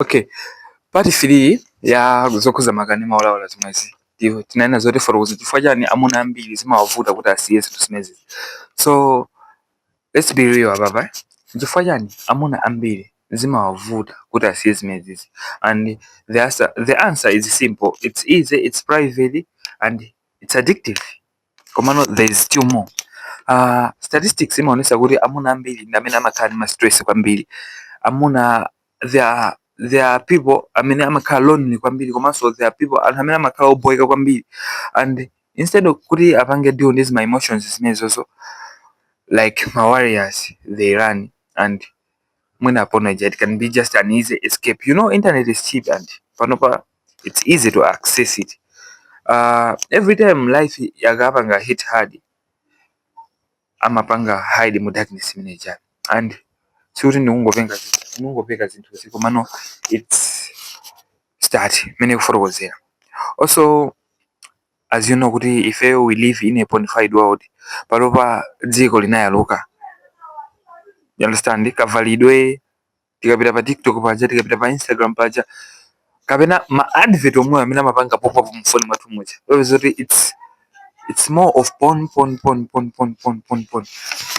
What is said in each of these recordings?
Okay, part 3 ya zokuza magani maulawula zimwezi ndivo tinaenda zote followers chifukwa chani amuna ambiri zimawavuta kuti asiye zinthu zimezi. So let's be real ababa, chifukwa chani amuna ambiri zimawavuta kuti asiye zimezi, and the answer is simple. It's easy, it's private, and it's addictive. Komano there is still more. Statistics imaonesa kuti amuna ambiri ndi amene amakhala ndi ma stress kwambiri. Amuna there are people amene amakhala lonely kwambiri, komanso there are people amene amakhala oboeka kwambiri, and instead of kuti apange deal with my emotions zimenezo, like my warriors, they run, and mwina apology, it can be just an easy escape. You know, internet is cheap and panopa it's easy to access it. Every time life yakapanga hit hard, amapanga hide mu darkness manager, and suti nungopeka zinthu ziko mano it's start many kufotokozera. Also, as you know kuti if we live in a bonified world, palopa dziko linayaluka, you understand, kavalidwe tikapita pa TikTok paja, tikapita pa Instagram paja, kapena ma advert omwe amene amapanga pop up mfoni mwathu muja, zoti it's more of porn.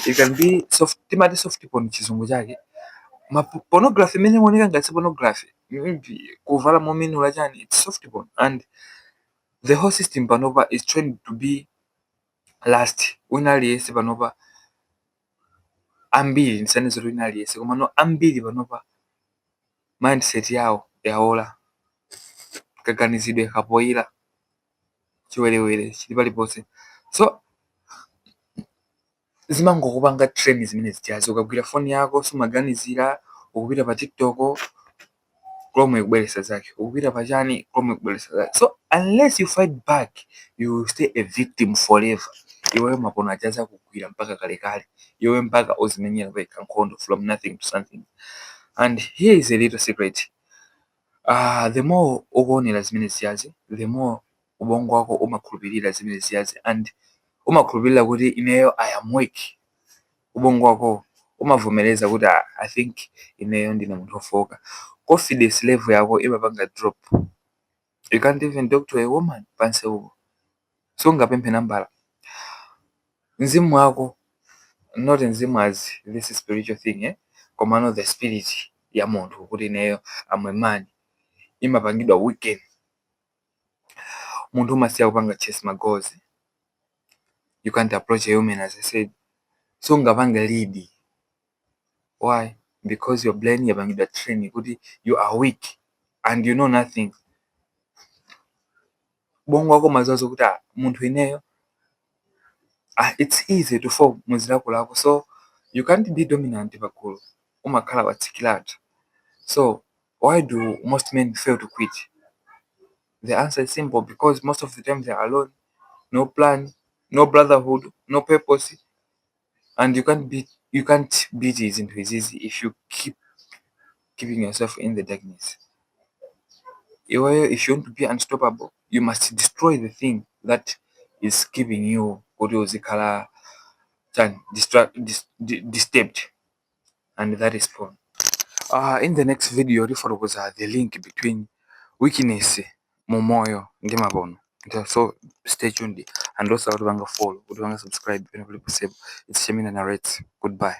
It can be soft, timati soft porn chizungu chake. Ma pornography mene monika ngati pornography, kuvala momini ulachani, it's soft porn, and the whole system panova is trying to be last. Winali yese panova ambiri nsane zoti winali yese, komano ambiri panova mindset yawo yaola, kaganizidwe kapoira, chiwelewele chili palipose. So zimangokupanga trend zimene zijazo, ukagwira phone yako sumaganizira, ukupita pa TikTok Chrome ikubweresa zake, ukupita pa chani Chrome ikubweresa zake. So unless you fight back, you will stay a victim forever. Iwewe makono ajaza kugwira mpaka kale, iwewe mpaka ozimenyera weka nkhondo from nothing to something. And here is a little secret. The more ukuonera zimene ziyazi, the more ubongo wako umakhulupirira zimene ziyazi, and umakhulupirira kuti ineyo I am weak. Ubongo wako umavumeleza kuti I think ineyo ndine munthu ofoka. Confidence level yako imapanga drop. You can't even talk to a woman panse uko, so ngapemphe nambala. Mzimu wako, not mzimu as this is spiritual thing, komano the spirit ya munthu kuti ineyo I'm a man, imapangidwa weekend. Munthu umasiya kupanga chase magoals. You can't approach a woman, as I said, so ngapanga lead. Why? Because your brain yapangidwa training kuti you are weak and you know nothing. Bongo wako mazazo kuti munthu ineyo it's easy to fall muzilako lako, so you can't be dominant pakulu, umakhala watsikilata. So why do most men fail to quit? The answer is simple, because most of the time they are alone, no plan, no brotherhood, no purpose, and you can't beat it into easy if you keeping yourself in the darkness. If you want to be unstoppable, you must destroy the thing that is keeping you disturbed, and that is porn. In the next video, was the link between weakness, momoyo, ndi mabono. So stay tuned, and also follow, subscribe, it's Shemina Narrates. Goodbye.